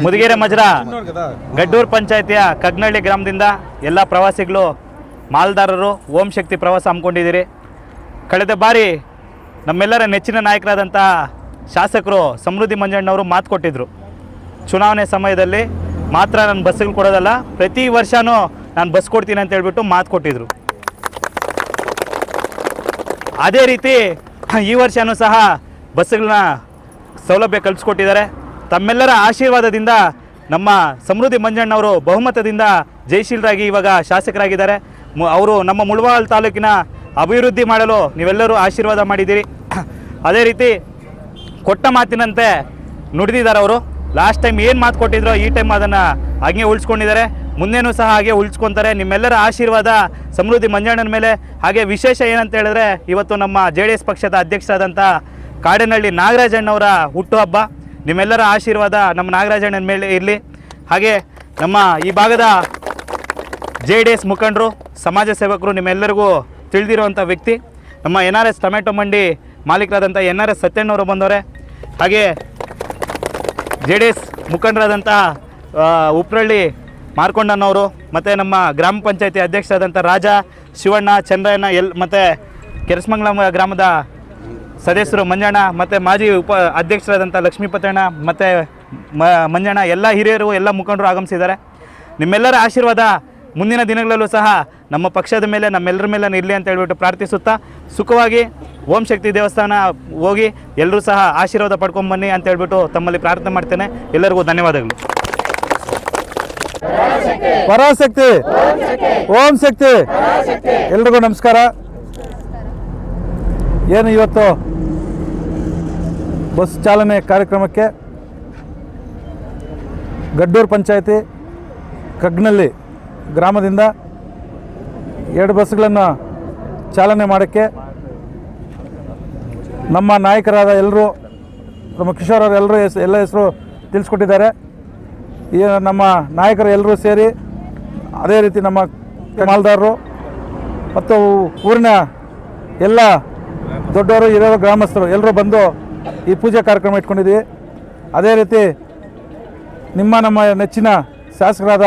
ಮುದಿಗೆರೆ ಮಜ್ರಾ ಗಡ್ಡೂರು ಪಂಚಾಯತಿಯ ಕಗ್ನಳ್ಳಿ ಗ್ರಾಮದಿಂದ ಎಲ್ಲ ಪ್ರವಾಸಿಗಳು ಮಾಲ್ದಾರರು ಓಂ ಶಕ್ತಿ ಪ್ರವಾಸ ಹಮ್ಮಿಕೊಂಡಿದ್ದೀರಿ. ಕಳೆದ ಬಾರಿ ನಮ್ಮೆಲ್ಲರ ನೆಚ್ಚಿನ ನಾಯಕರಾದಂತಹ ಶಾಸಕರು ಸಮೃದ್ಧಿ ಮಂಜಣ್ಣವರು ಮಾತು ಕೊಟ್ಟಿದ್ದರು, ಚುನಾವಣೆ ಸಮಯದಲ್ಲಿ ಮಾತ್ರ ನಾನು ಬಸ್ಗಳು ಕೊಡೋದಲ್ಲ, ಪ್ರತಿ ವರ್ಷವೂ ನಾನು ಬಸ್ ಕೊಡ್ತೀನಿ ಅಂತ ಹೇಳ್ಬಿಟ್ಟು ಮಾತು ಕೊಟ್ಟಿದ್ದರು. ಅದೇ ರೀತಿ ಈ ವರ್ಷವೂ ಸಹ ಬಸ್ಗಳನ್ನ ಸೌಲಭ್ಯ ಕಲ್ಪಿಸ್ಕೊಟ್ಟಿದ್ದಾರೆ. ತಮ್ಮೆಲ್ಲರ ಆಶೀರ್ವಾದದಿಂದ ನಮ್ಮ ಸಮೃದ್ಧಿ ಮಂಜಣ್ಣವರು ಬಹುಮತದಿಂದ ಜಯಶೀಲರಾಗಿ ಇವಾಗ ಶಾಸಕರಾಗಿದ್ದಾರೆ. ಅವರು ನಮ್ಮ ಮುಳಬಾಗಿಲು ತಾಲೂಕಿನ ಅಭಿವೃದ್ಧಿ ಮಾಡಲು ನೀವೆಲ್ಲರೂ ಆಶೀರ್ವಾದ ಮಾಡಿದ್ದೀರಿ. ಅದೇ ರೀತಿ ಕೊಟ್ಟ ಮಾತಿನಂತೆ ನುಡಿದಿದ್ದಾರೆ. ಅವರು ಲಾಸ್ಟ್ ಟೈಮ್ ಏನು ಮಾತು ಕೊಟ್ಟಿದ್ರೋ ಈ ಟೈಮ್ ಅದನ್ನು ಹಾಗೆ ಉಳಿಸ್ಕೊಂಡಿದ್ದಾರೆ, ಮುಂದೇನೂ ಸಹ ಹಾಗೆ ಉಳಿಸ್ಕೊತಾರೆ. ನಿಮ್ಮೆಲ್ಲರ ಆಶೀರ್ವಾದ ಸಮೃದ್ಧಿ ಮಂಜಣ್ಣನ ಮೇಲೆ. ಹಾಗೆ ವಿಶೇಷ ಏನಂತ ಹೇಳಿದ್ರೆ, ಇವತ್ತು ನಮ್ಮ JDS ಪಕ್ಷದ ಅಧ್ಯಕ್ಷರಾದಂಥ ಕಾಡೇನಹಳ್ಳಿ ನಾಗರಾಜಣ್ಣವರ ಹುಟ್ಟುಹಬ್ಬ. ನಿಮ್ಮೆಲ್ಲರ ಆಶೀರ್ವಾದ ನಮ್ಮ ನಾಗರಾಜಣ್ಣನ ಮೇಲೆ ಇರಲಿ. ಹಾಗೆ ನಮ್ಮ ಈ ಭಾಗದ JDS ಮುಖಂಡರು, ಸಮಾಜ ಸೇವಕರು, ನಿಮ್ಮೆಲ್ಲರಿಗೂ ತಿಳಿದಿರುವಂಥ ವ್ಯಕ್ತಿ ನಮ್ಮ NRS ಟೊಮೆಟೊ ಮಂಡಿ ಮಾಲೀಕರಾದಂಥ NRS ಸತ್ಯಣ್ಣವರು ಬಂದವರೆ. ಹಾಗೆ JDS ಮುಖಂಡರಾದಂಥ ಉಪ್ರಳ್ಳಿ ಮಾರ್ಕೊಂಡಣ್ಣವರು, ಮತ್ತು ನಮ್ಮ ಗ್ರಾಮ ಪಂಚಾಯತಿ ಅಧ್ಯಕ್ಷರಾದಂಥ ರಾಜ, ಶಿವಣ್ಣ, ಚಂದ್ರಣ್ಣ ಮತ್ತು ಕೆರಸಮಂಗಲ ಗ್ರಾಮದ ಸದಸ್ಯರು ಮಂಜಣ್ಣ, ಮತ್ತು ಮಾಜಿ ಅಧ್ಯಕ್ಷರಾದಂಥ ಲಕ್ಷ್ಮೀಪತಣ್ಣ ಮತ್ತು ಮಂಜಣ್ಣ, ಎಲ್ಲ ಹಿರಿಯರು, ಎಲ್ಲ ಮುಖಂಡರು ಆಗಮಿಸಿದ್ದಾರೆ. ನಿಮ್ಮೆಲ್ಲರ ಆಶೀರ್ವಾದ ಮುಂದಿನ ದಿನಗಳಲ್ಲೂ ಸಹ ನಮ್ಮ ಪಕ್ಷದ ಮೇಲೆ, ನಮ್ಮೆಲ್ಲರ ಮೇಲೆ ಇರಲಿ ಅಂತ ಹೇಳ್ಬಿಟ್ಟು ಪ್ರಾರ್ಥಿಸುತ್ತಾ, ಸುಖವಾಗಿ ಓಂ ಶಕ್ತಿ ದೇವಸ್ಥಾನ ಹೋಗಿ ಎಲ್ಲರೂ ಸಹ ಆಶೀರ್ವಾದ ಪಡ್ಕೊಂಬನ್ನಿ ಅಂತ ಹೇಳ್ಬಿಟ್ಟು ತಮ್ಮಲ್ಲಿ ಪ್ರಾರ್ಥನೆ ಮಾಡ್ತೇನೆ. ಎಲ್ಲರಿಗೂ ಧನ್ಯವಾದಗಳು. ಪರಾಶಕ್ತಿ, ಓಂ ಶಕ್ತಿ, ಎಲ್ರಿಗೂ ನಮಸ್ಕಾರ. ಏನು ಇವತ್ತು ಬಸ್ ಚಾಲನೆ ಕಾರ್ಯಕ್ರಮಕ್ಕೆ ಗಡ್ಡೂರು ಪಂಚಾಯತಿ ಕಗ್ನಳ್ಳಿ ಗ್ರಾಮದಿಂದ 2 ಬಸ್ಗಳನ್ನು ಚಾಲನೆ ಮಾಡೋಕ್ಕೆ ನಮ್ಮ ನಾಯಕರಾದ ಎಲ್ಲರೂ, ನಮ್ಮ ಕಿಶೋರ್ ಅವರು ಎಲ್ಲರೂ ಎಲ್ಲ ಹೆಸರು ತಿಳಿಸ್ಕೊಟ್ಟಿದ್ದಾರೆ. ಈ ನಮ್ಮ ನಾಯಕರು ಎಲ್ಲರೂ ಸೇರಿ, ಅದೇ ರೀತಿ ನಮ್ಮ ಮಾಲ್ದಾರರು ಮತ್ತು ಊರಿನ ಎಲ್ಲ ದೊಡ್ಡವರು, ಹಿರಿಯರು, ಗ್ರಾಮಸ್ಥರು ಎಲ್ಲರೂ ಬಂದು ಈ ಪೂಜೆ ಕಾರ್ಯಕ್ರಮ ಇಟ್ಕೊಂಡಿದ್ದೀವಿ. ಅದೇ ರೀತಿ ನಮ್ಮ ನೆಚ್ಚಿನ ಶಾಸಕರಾದ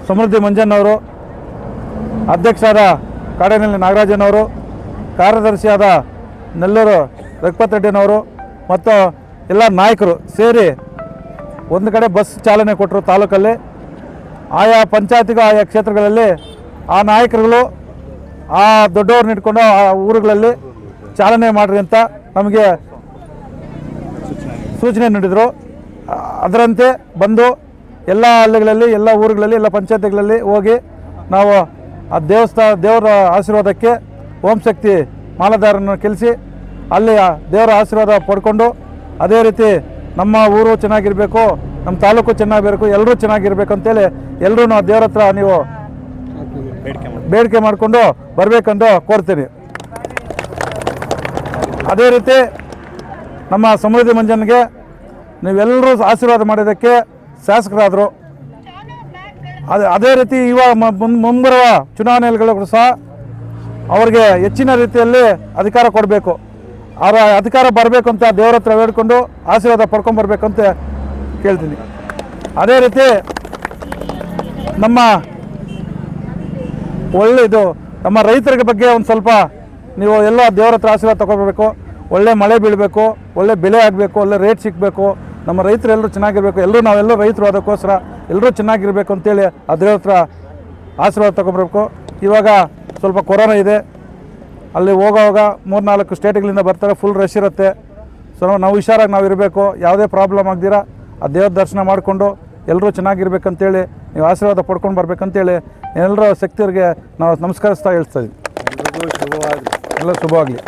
ಸಮೃದ್ಧಿ ಮಂಜಣ್ಣವರು, ಅಧ್ಯಕ್ಷರಾದ ಕಾಡೇನಹಳ್ಳಿ ನಾಗರಾಜನವರು, ಕಾರ್ಯದರ್ಶಿಯಾದ ನೆಲ್ಲೂರು ರಘುಪತ್ ರೆಡ್ಡಿನವರು ಮತ್ತು ಎಲ್ಲ ನಾಯಕರು ಸೇರಿ ಒಂದು ಕಡೆ ಬಸ್ ಚಾಲನೆ ಕೊಟ್ಟರು. ತಾಲೂಕಲ್ಲಿ ಆಯಾ ಪಂಚಾಯತಿಗೂ ಆಯಾ ಕ್ಷೇತ್ರಗಳಲ್ಲಿ ಆ ನಾಯಕರುಗಳು ಆ ದೊಡ್ಡವ್ರನ್ನ ಇಟ್ಕೊಂಡು ಆ ಊರುಗಳಲ್ಲಿ ಚಾಲನೆ ಮಾಡಿರಿ ಅಂತ ನಮಗೆ ಸೂಚನೆ ನೀಡಿದರು. ಅದರಂತೆ ಬಂದು ಎಲ್ಲ ಹಳ್ಳಿಗಳಲ್ಲಿ, ಎಲ್ಲ ಊರುಗಳಲ್ಲಿ, ಎಲ್ಲ ಪಂಚಾಯತಿಗಳಲ್ಲಿ ಹೋಗಿ ನಾವು ಆ ದೇವರ ಆಶೀರ್ವಾದಕ್ಕೆ ಓಂ ಶಕ್ತಿ ಮಾಲಾಧಾರನ್ನು ಕೆಲಸಿ ಅಲ್ಲಿ ದೇವರ ಆಶೀರ್ವಾದ ಪಡ್ಕೊಂಡು, ಅದೇ ರೀತಿ ನಮ್ಮ ಊರು ಚೆನ್ನಾಗಿರಬೇಕು, ನಮ್ಮ ತಾಲೂಕು ಚೆನ್ನಾಗಿರಬೇಕು, ಎಲ್ಲರೂ ಚೆನ್ನಾಗಿರ್ಬೇಕು ಅಂತೇಳಿ ಎಲ್ಲರೂ ದೇವ್ರ ಹತ್ರ ನೀವು ಬೇಡಿಕೆ ಮಾಡಿಕೊಂಡು ಬರಬೇಕಂದು ಕೋರ್ತೀನಿ. ಅದೇ ರೀತಿ ನಮ್ಮ ಸಮೃದ್ಧಿ ಮಂಜನ್ಗೆ ನೀವೆಲ್ಲರೂ ಆಶೀರ್ವಾದ ಮಾಡೋದಕ್ಕೆ ಶಾಸಕರಾದರು. ಅದೇ ರೀತಿ ಇವಾಗ ಮುಂಬರುವ ಚುನಾವಣೆಗಳು ಸಹ ಅವ್ರಿಗೆ ಹೆಚ್ಚಿನ ರೀತಿಯಲ್ಲಿ ಅಧಿಕಾರ ಕೊಡಬೇಕು. ಅವರ ಅಧಿಕಾರ ಬರಬೇಕು ಅಂತ ದೇವರ ಹತ್ರ ಬೇಡ್ಕೊಂಡು ಆಶೀರ್ವಾದ ಪಡ್ಕೊಂಬರ್ಬೇಕು ಅಂತ ಕೇಳ್ತೀನಿ. ಅದೇ ರೀತಿ ನಮ್ಮ ಒಳ್ಳೆಯದು ನಮ್ಮ ರೈತರಿಗೆ ಬಗ್ಗೆ ಒಂದು ಸ್ವಲ್ಪ ನೀವು ಎಲ್ಲ ದೇವರ ಹತ್ರ ಆಶೀರ್ವಾದ ತಗೊಳ್ಬೇಕು. ಒಳ್ಳೆ ಮಳೆ ಬೀಳಬೇಕು, ಒಳ್ಳೆ ಬೆಲೆ ಆಗಬೇಕು, ಒಳ್ಳೆ ರೇಟ್ ಸಿಗಬೇಕು, ನಮ್ಮ ರೈತರು ಎಲ್ಲರೂ ಚೆನ್ನಾಗಿರಬೇಕು, ನಾವೆಲ್ಲರೂ ರೈತರು, ಅದಕ್ಕೋಸ್ಕರ ಎಲ್ಲರೂ ಚೆನ್ನಾಗಿರಬೇಕು ಅಂತೇಳಿ ಆ ದೇವ್ರ ಹತ್ರ ಆಶೀರ್ವಾದ ತಗೊಬರ್ಬೇಕು. ಇವಾಗ ಸ್ವಲ್ಪ ಕೊರೋನಾ ಇದೆ, ಅಲ್ಲಿ ಹೋಗೋವಾಗ 3-4 ಸ್ಟೇಟ್ಗಳಿಂದ ಬರ್ತಾರೆ, ಫುಲ್ ರಶ್ ಇರುತ್ತೆ. ಸೊ ನಾವು ಹುಷಾರಾಗಿ ನಾವು ಇರಬೇಕು, ಯಾವುದೇ ಪ್ರಾಬ್ಲಮ್ ಆಗ್ದಿರ ಆ ದೇವ್ರ ದರ್ಶನ ಮಾಡಿಕೊಂಡು ಎಲ್ಲರೂ ಚೆನ್ನಾಗಿರ್ಬೇಕಂತೇಳಿ ನೀವು ಆಶೀರ್ವಾದ ಪಡ್ಕೊಂಡು ಬರ್ಬೇಕಂತೇಳಿ ಎಲ್ಲರ ಶಕ್ತಿಯರಿಗೆ ನಾವು ನಮಸ್ಕರಿಸ್ತಾ ಹೇಳ್ತಾ ಇದ್ದೀವಿ. ಎಲ್ಲ ಶುಭವಾಗಲಿ.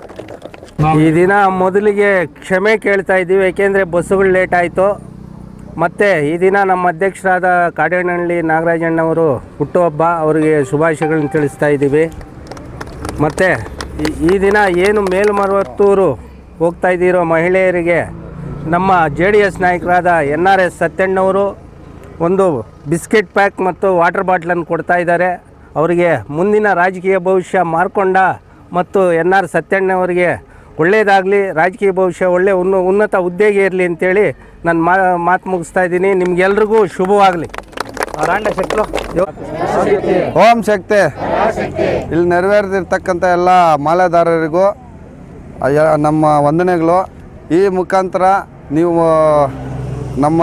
ಈ ದಿನ ಮೊದಲಿಗೆ ಕ್ಷಮೆ ಕೇಳ್ತಾ ಇದ್ದೀವಿ, ಏಕೆಂದರೆ ಬಸ್ಸುಗಳು ಲೇಟ್ ಆಯಿತು. ಮತ್ತು ಈ ದಿನ ನಮ್ಮ ಅಧ್ಯಕ್ಷರಾದ ಕಾಡೇನಹಳ್ಳಿ ನಾಗರಾಜಣ್ಣವರು ಹುಟ್ಟುಹಬ್ಬ, ಅವರಿಗೆ ಶುಭಾಶಯಗಳನ್ನು ತಿಳಿಸ್ತಾ ಇದ್ದೀವಿ. ಮತ್ತು ಈ ದಿನ ಏನು ಮೇಲ್ಮರುವತ್ತೂರು ಹೋಗ್ತಾ ಇದ್ದೀರೋ ಮಹಿಳೆಯರಿಗೆ ನಮ್ಮ JDS ನಾಯಕರಾದ NRS ಸತ್ಯಣ್ಣವರು ಒಂದು ಬಿಸ್ಕೆಟ್ ಪ್ಯಾಕ್ ಮತ್ತು ವಾಟರ್ ಬಾಟ್ಲನ್ನು ಕೊಡ್ತಾ ಇದ್ದಾರೆ. ಅವರಿಗೆ ಮುಂದಿನ ರಾಜಕೀಯ ಭವಿಷ್ಯ ಮಾರ್ಕೊಂಡ ಮತ್ತು NR ಸತ್ಯಣ್ಣವರಿಗೆ ಒಳ್ಳೆಯದಾಗಲಿ, ರಾಜಕೀಯ ಭವಿಷ್ಯ ಒಳ್ಳೆ ಉನ್ನತ ಹುದ್ದೆಗೆ ಇರಲಿ ಅಂತೇಳಿ ನಾನು ಮಾತು ಮುಗಿಸ್ತಾ ಇದ್ದೀನಿ. ನಿಮ್ಗೆಲ್ರಿಗೂ ಶುಭವಾಗಲಿ. ರಾಂಡ ಶೆಟ್ರು ಓಂ ಶಕ್ತಿ. ಇಲ್ಲಿ ನೆರವೇರ್ದಿರ್ತಕ್ಕಂಥ ಎಲ್ಲ ಮಾಲೆದಾರರಿಗೂ ನಮ್ಮ ವಂದನೆಗಳು. ಈ ಮುಖಾಂತರ ನೀವು ನಮ್ಮ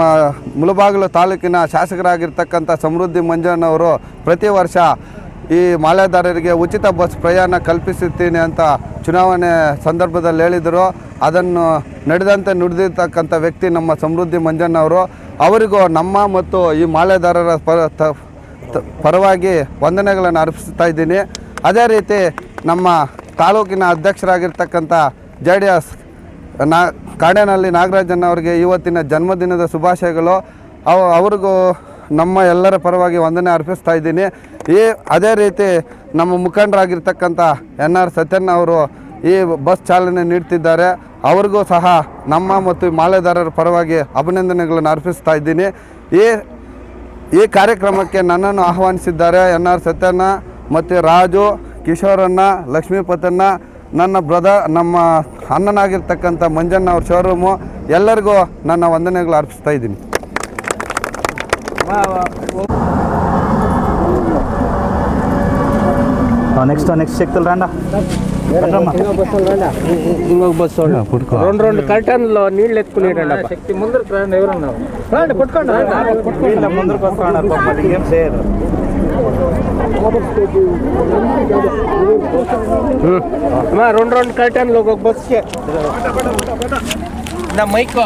ಮುಳಬಾಗಿಲು ತಾಲೂಕಿನ ಶಾಸಕರಾಗಿರ್ತಕ್ಕಂಥ ಸಮೃದ್ಧಿ ಮಂಜಣ್ಣವರು ಪ್ರತಿ ವರ್ಷ ಈ ಮಾಲೆದಾರರಿಗೆ ಉಚಿತ ಬಸ್ ಪ್ರಯಾಣ ಕಲ್ಪಿಸುತ್ತೀನಿ ಅಂತ ಚುನಾವಣೆ ಸಂದರ್ಭದಲ್ಲಿ ಹೇಳಿದರು. ಅದನ್ನು ನಡೆದಂತೆ ನುಡಿದಿರ್ತಕ್ಕಂಥ ವ್ಯಕ್ತಿ ನಮ್ಮ ಸಮೃದ್ಧಿ ಮಂಜಣ್ಣವರು. ಅವರಿಗೂ ನಮ್ಮ ಮತ್ತು ಈ ಮಾಲೆದಾರರ ಪರವಾಗಿ ವಂದನೆಗಳನ್ನು ಅರ್ಪಿಸ್ತಾ ಇದ್ದೀನಿ. ಅದೇ ರೀತಿ ನಮ್ಮ ತಾಲೂಕಿನ ಅಧ್ಯಕ್ಷರಾಗಿರ್ತಕ್ಕಂಥ JDS ಕಾಡೇನಹಳ್ಳಿ ನಾಗರಾಜಣ್ಣವರಿಗೆ ಇವತ್ತಿನ ಜನ್ಮದಿನದ ಶುಭಾಶಯಗಳು. ಅವ್ರಿಗೂ ನಮ್ಮ ಎಲ್ಲರ ಪರವಾಗಿ ವಂದನೆ ಅರ್ಪಿಸ್ತಾ ಇದ್ದೀನಿ. ಅದೇ ರೀತಿ ನಮ್ಮ ಮುಖಂಡರಾಗಿರ್ತಕ್ಕಂಥ NR ಸತ್ಯಣ್ಣ ಅವರು ಈ ಬಸ್ ಚಾಲನೆ ನೀಡ್ತಿದ್ದಾರೆ. ಅವ್ರಿಗೂ ಸಹ ನಮ್ಮ ಮತ್ತು ಮಾಲೆದಾರರ ಪರವಾಗಿ ಅಭಿನಂದನೆಗಳನ್ನು ಅರ್ಪಿಸ್ತಾ ಇದ್ದೀನಿ. ಈ ಕಾರ್ಯಕ್ರಮಕ್ಕೆ ನನ್ನನ್ನು ಆಹ್ವಾನಿಸಿದ್ದಾರೆ NR ಸತ್ಯಣ್ಣ ಮತ್ತು ರಾಜು, ಕಿಶೋರಣ್ಣ, ಲಕ್ಷ್ಮೀಪತಣ್ಣ, ನನ್ನ ನಮ್ಮ ಅಣ್ಣನಾಗಿರ್ತಕ್ಕಂಥ ಮಂಜಣ್ಣ ಅವ್ರ ಶೋರೂಮು. ಎಲ್ಲರಿಗೂ ನನ್ನ ವಂದನೆಗಳು ಅರ್ಪಿಸ್ತಾ ಇದ್ದೀನಿ. ನೆಕ್ಸ್ಟ್ ಸಿಗ್ತಲ್ಲ ರಾಂಡ ఇంకొక బస్సు రెండు కర్టన్లో నీళ్ళు ఎత్తుకుని రెండు కర్టన్లు ఒక బస్సు మైక్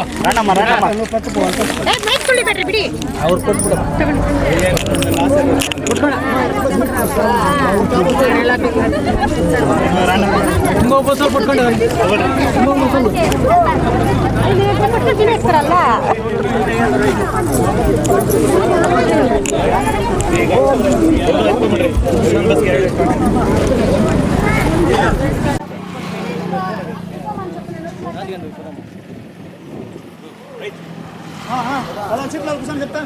ఇంకో బస్సులు పట్టుకోండి. చెప్తా